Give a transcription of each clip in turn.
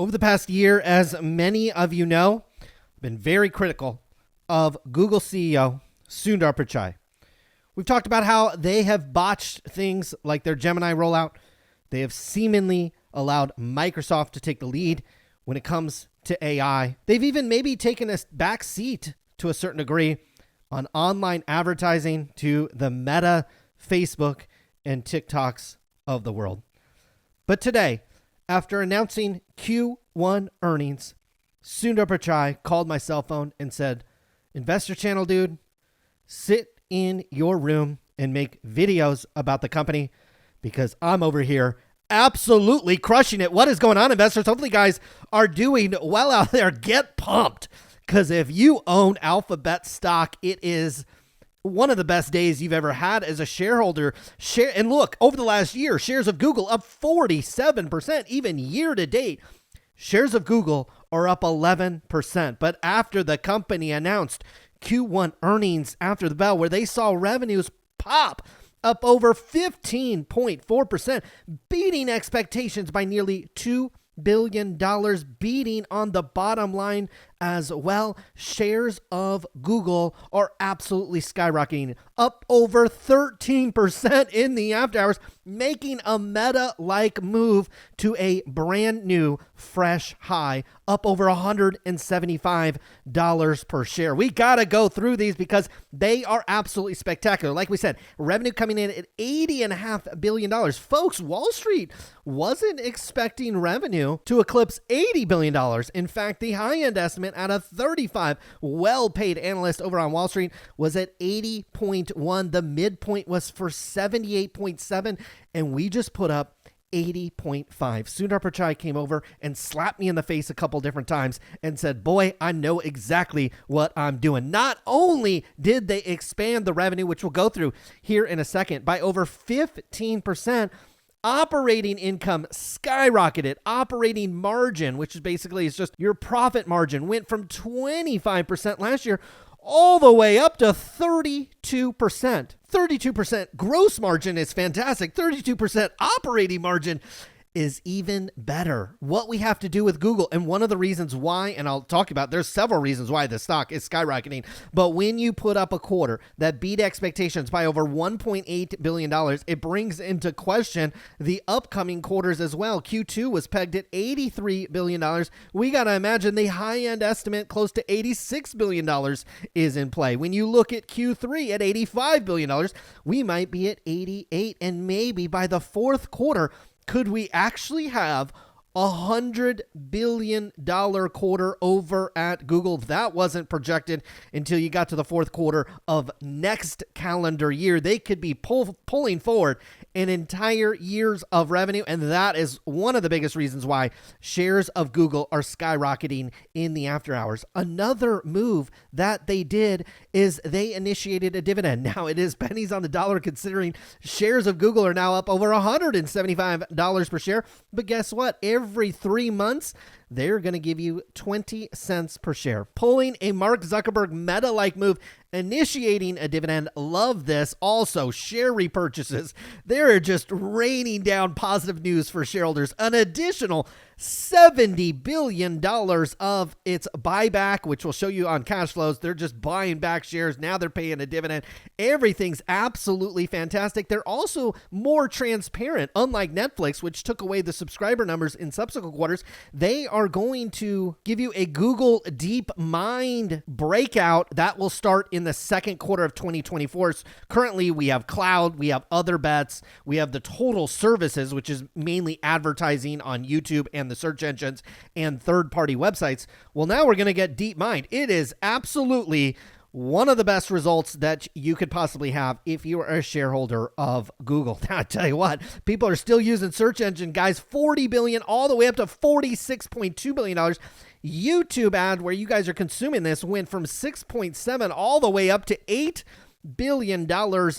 Over the past year, as many of you know, I've been very critical of Google CEO Sundar Pichai. We've talked about how they have botched things like their Gemini rollout. They have seemingly allowed Microsoft to take the lead when it comes to AI. They've even maybe taken a back seat to a certain degree on online advertising to the Meta, Facebook, and TikToks of the world. But today, after announcing Q1 earnings, Sundar Pichai called my cell phone and said, "Investor Channel dude, sit in your room and make videos about the company because I'm over here absolutely crushing it." What is going on, investors? Hopefully you guys are doing well out there. Get pumped, because if you own Alphabet stock, it is one of the best days you've ever had as a shareholder. And look, over the last year, shares of Google up 47%, even year to date. Shares of Google are up 11%. But after the company announced Q1 earnings after the bell, where they saw revenues pop up over 15.4%, beating expectations by nearly $2 billion, beating on the bottom line as well. Shares of Google are absolutely skyrocketing, up over 13% in the after hours, making a Meta-like move to a brand new fresh high, up over $175 per share. We got to go through these because they are absolutely spectacular. Like we said, revenue coming in at $80.5 billion. Folks, Wall Street wasn't expecting revenue to eclipse $80 billion. In fact, the high-end estimate out of 35 well-paid analysts over on Wall Street was at 80.1. The midpoint was for 78.7, and we just put up 80.5. Sundar Pichai came over and slapped me in the face a couple different times and said, "Boy, I know exactly what I'm doing." Not only did they expand the revenue, which we'll go through here in a second, by over 15%, operating income skyrocketed. Operating margin, which is basically is just your profit margin, went from 25% last year all the way up to 32%. 32% gross margin is fantastic. 32% operating margin is even better. What we have to do with Google, and one of the reasons why, and I'll talk about, there's several reasons why the stock is skyrocketing, but when you put up a quarter that beat expectations by over $1.8 billion, it brings into question the upcoming quarters as well. Q2 was pegged at $83 billion. We got to imagine the high-end estimate close to $86 billion is in play. When you look at Q3 at $85 billion, we might be at 88, and maybe by the fourth quarter, could we actually have $100 billion quarter over at Google? That wasn't projected until you got to the fourth quarter of next calendar year. They could be pulling forward an entire year's of revenue, and that is one of the biggest reasons why shares of Google are skyrocketing in the after hours. Another move that they did is they initiated a dividend. Now, it is pennies on the dollar considering shares of Google are now up over $175 per share, but guess what? Every 3 months, they're going to give you 20 cents per share. Pulling a Mark Zuckerberg Meta-like move, initiating a dividend. Love this. Also, share repurchases. They're just raining down positive news for shareholders. An additional $70 billion of its buyback, which we'll show you on cash flows. They're just buying back shares. Now they're paying a dividend. Everything's absolutely fantastic. They're also more transparent. Unlike Netflix, which took away the subscriber numbers in subsequent quarters, they are going to give you a Google DeepMind breakout that will start in the second quarter of 2024. Currently, we have cloud, we have other bets, we have the total services, which is mainly advertising on YouTube and the search engines and third-party websites. Well, now we're going to get DeepMind. It is absolutely one of the best results that you could possibly have if you are a shareholder of Google. Now, I tell you what, people are still using search engine, guys. $40 billion all the way up to $46.2 billion. YouTube ad, where you guys are consuming this, went from 6.7 all the way up to $8 billion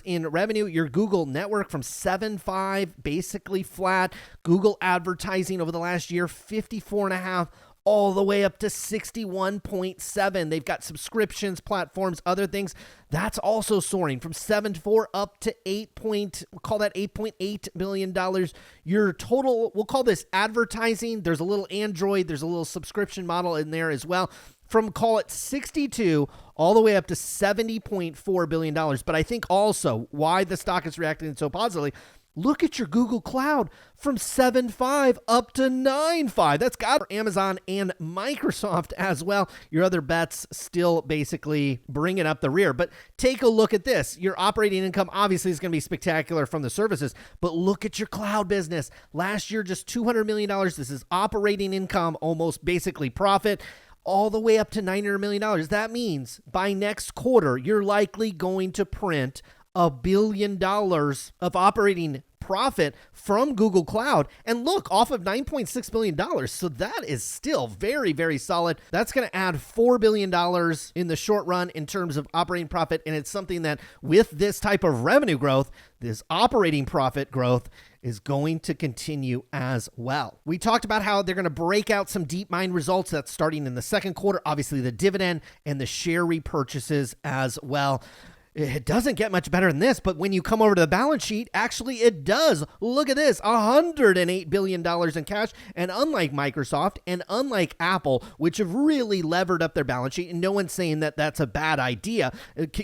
in revenue. Your Google network from 7.5, basically flat. Google advertising over the last year, 54.5 all the way up to 61.7. They've got subscriptions, platforms, other things. That's also soaring from 7.4 up to we'll call that $8.8 billion. Your total, we'll call this advertising. There's a little Android, there's a little subscription model in there as well. From call it 62 all the way up to $70.4 billion. But I think also why the stock is reacting so positively, look at your Google Cloud from 7.5 up to 9.5. That's got Amazon and Microsoft as well. Your other bets still basically bringing up the rear. But take a look at this. Your operating income obviously is going to be spectacular from the services, but look at your cloud business. Last year, just $200 million. This is operating income, almost basically profit, all the way up to $900 million. That means by next quarter, you're likely going to print $1 billion of operating profit from Google Cloud. And look, off of $9.6 billion. So that is still very, very solid. That's going to add $4 billion in the short run in terms of operating profit. And it's something that with this type of revenue growth, this operating profit growth is going to continue as well. We talked about how they're going to break out some DeepMind results. That's starting in the second quarter. Obviously, the dividend and the share repurchases as well. It doesn't get much better than this, but when you come over to the balance sheet, actually it does. Look at this, $108 billion in cash. And unlike Microsoft and unlike Apple, which have really levered up their balance sheet, and no one's saying that that's a bad idea,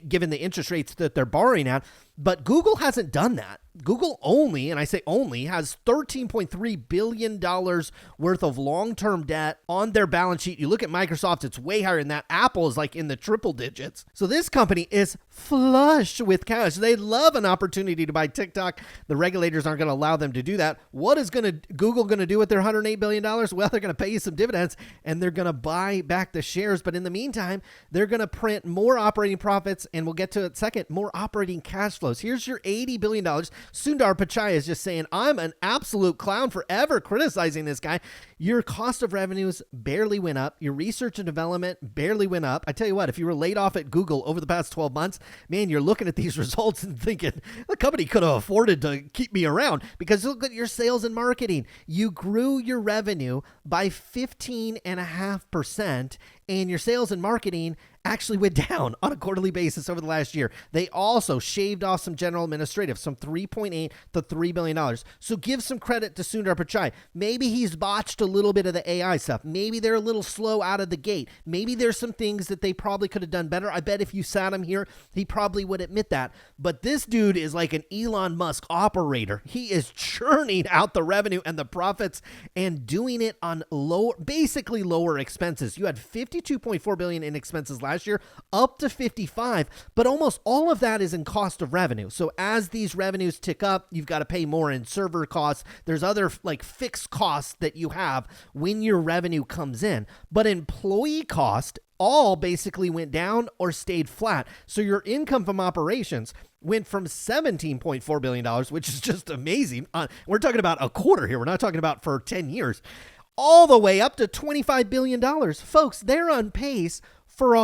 given the interest rates that they're borrowing at, but Google hasn't done that. Google only, and I say only, has $13.3 billion worth of long-term debt on their balance sheet. You look at Microsoft, it's way higher than that. Apple is like in the triple digits. So this company is flush with cash. They love an opportunity to buy TikTok. The regulators aren't going to allow them to do that. What is Google going to do with their $108 billion? Well, they're going to pay you some dividends and they're going to buy back the shares. But in the meantime, they're going to print more operating profits, and we'll get to it second, more operating cash flows. Here's your $80 billion. Sundar Pichai is just saying, I'm an absolute clown for ever criticizing this guy. Your cost of revenues barely went up. Your research and development barely went up. I tell you what, if you were laid off at Google over the past 12 months, man, you're looking at these results and thinking, the company could have afforded to keep me around, because look at your sales and marketing. You grew your revenue by 15.5%, and your sales and marketing actually went down on a quarterly basis over the last year. They also shaved off some general administrative, some $3.8 to $3 billion. So give some credit to Sundar Pichai. Maybe he's botched a little bit of the AI stuff. Maybe they're a little slow out of the gate. Maybe there's some things that they probably could have done better. I bet if you sat him here, he probably would admit that. But this dude is like an Elon Musk operator. He is churning out the revenue and the profits and doing it on basically lower expenses. You had $52.4 billion in expenses last year, up to 55, but almost all of that is in cost of revenue. So as these revenues tick up, you've got to pay more in server costs. There's other like fixed costs that you have when your revenue comes in, but employee cost all basically went down or stayed flat. So your income from operations went from $17.4 billion, which is just amazing. We're talking about a quarter here. We're not talking about for 10 years, all the way up to $25 billion. Folks, they're on pace for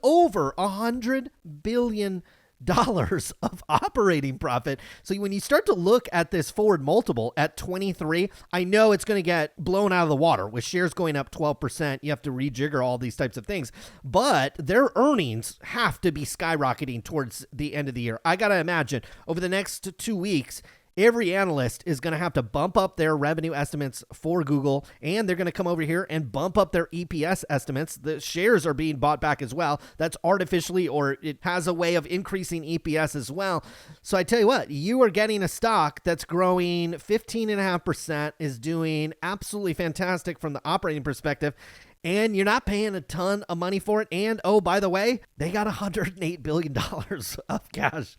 over $100 billion of operating profit. So when you start to look at this forward multiple at 23, I know it's going to get blown out of the water with shares going up 12%. You have to rejigger all these types of things, but their earnings have to be skyrocketing towards the end of the year. I got to imagine over the next 2 weeks, every analyst is going to have to bump up their revenue estimates for Google, and they're going to come over here and bump up their EPS estimates. The shares are being bought back as well. That's artificially, or it has a way of increasing EPS as well. So I tell you what, you are getting a stock that's growing 15.5%, is doing absolutely fantastic from the operating perspective, and you're not paying a ton of money for it. And oh, by the way, they got $108 billion of cash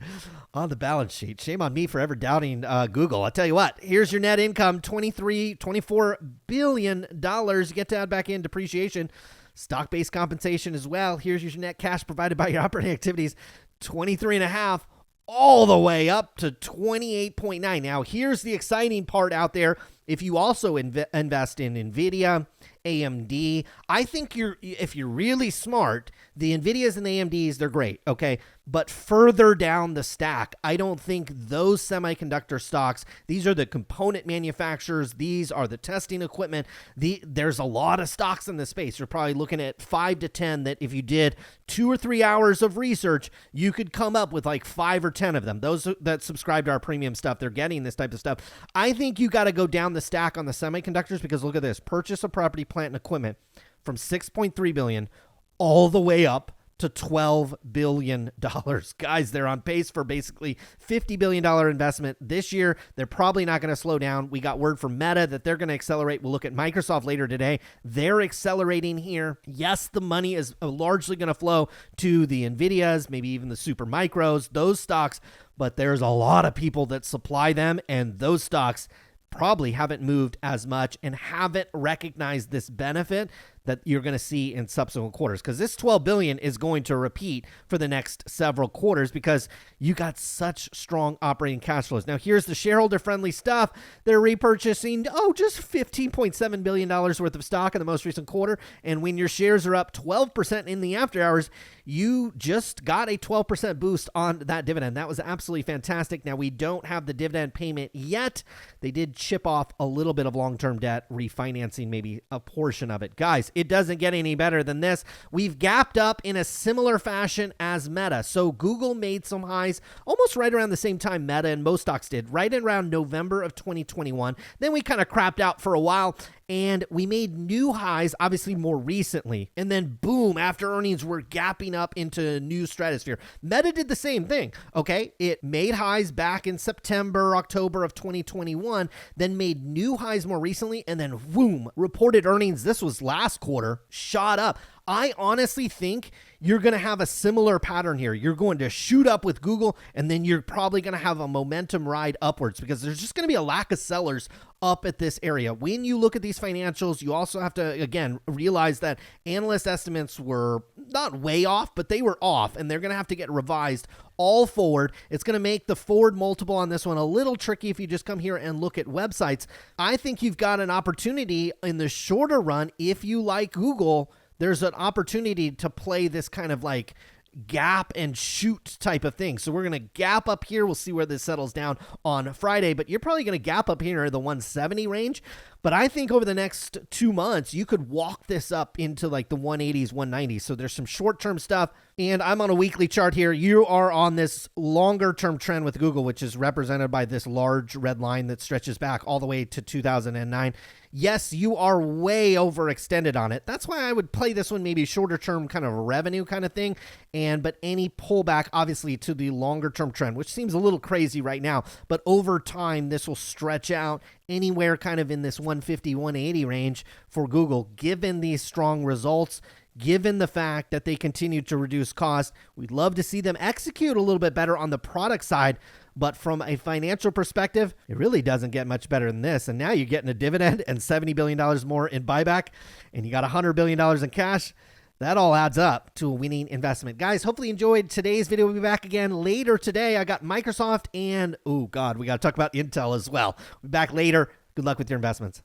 on the balance sheet. Shame on me for ever doubting Google. I'll tell you what, here's your net income, $24 billion. You get to add back in depreciation, stock-based compensation as well. Here's your net cash provided by your operating activities, 23.5, all the way up to 28.9. Now, here's the exciting part out there If you also invest in NVIDIA, AMD, I think if you're really smart, the NVIDIAs and the AMDs, they're great, okay? But further down the stack, I don't think those semiconductor stocks, these are the component manufacturers, these are the testing equipment. There's a lot of stocks in this space. You're probably looking at 5 to 10 that if you did 2 or 3 hours of research, you could come up with like 5 or 10 of them. Those that subscribe to our premium stuff, they're getting this type of stuff. I think you got to go down the stack on the semiconductors because look at this. Purchase of property, plant, and equipment from $6.3 billion all the way up to $12 billion. Guys, they're on pace for basically $50 billion investment this year. They're probably not going to slow down. We got word from Meta that they're going to accelerate. We'll look at Microsoft later today. They're accelerating here. Yes, the money is largely going to flow to the NVIDIAs, maybe even the super micros, those stocks, but there's a lot of people that supply them, and those stocks probably haven't moved as much and haven't recognized this benefit that you're going to see in subsequent quarters, because this $12 billion is going to repeat for the next several quarters because you got such strong operating cash flows. Now, here's the shareholder-friendly stuff. They're repurchasing, just $15.7 billion worth of stock in the most recent quarter, and when your shares are up 12% in the after hours, you just got a 12% boost on that dividend. That was absolutely fantastic. Now, we don't have the dividend payment yet. They did chip off a little bit of long-term debt, refinancing maybe a portion of it. Guys, it doesn't get any better than this. We've gapped up in a similar fashion as Meta. So Google made some highs almost right around the same time Meta and most stocks did, right around November of 2021. Then we kind of crapped out for a while, and we made new highs, obviously more recently. And then boom, after earnings, we're gapping up into a new stratosphere. Meta did the same thing, okay? It made highs back in September, October of 2021, then made new highs more recently, and then boom, reported earnings. This was last quarter, shot up. I honestly think you're going to have a similar pattern here. You're going to shoot up with Google, and then you're probably going to have a momentum ride upwards because there's just going to be a lack of sellers up at this area. When you look at these financials, you also have to, again, realize that analyst estimates were not way off, but they were off, and they're going to have to get revised all forward. It's going to make the forward multiple on this one a little tricky if you just come here and look at websites. I think you've got an opportunity in the shorter run if you like Google. There's an opportunity to play this kind of like gap and shoot type of thing. So we're going to gap up here. We'll see where this settles down on Friday, but you're probably going to gap up here in the 170 range. But I think over the next 2 months, you could walk this up into like the 180s, 190s. So there's some short-term stuff. And I'm on a weekly chart here. You are on this longer-term trend with Google, which is represented by this large red line that stretches back all the way to 2009. Yes, you are way overextended on it. That's why I would play this one maybe shorter-term kind of revenue kind of thing. But any pullback, obviously, to the longer-term trend, which seems a little crazy right now. But over time, this will stretch out anywhere kind of in this 150, 180 range for Google, given these strong results, given the fact that they continue to reduce costs. We'd love to see them execute a little bit better on the product side, but from a financial perspective, it really doesn't get much better than this. And now you're getting a dividend and $70 billion more in buyback, and you got $100 billion in cash. That all adds up to a winning investment. Guys, hopefully you enjoyed today's video. We'll be back again later today. I got Microsoft and, we got to talk about Intel as well. We'll be back later. Good luck with your investments.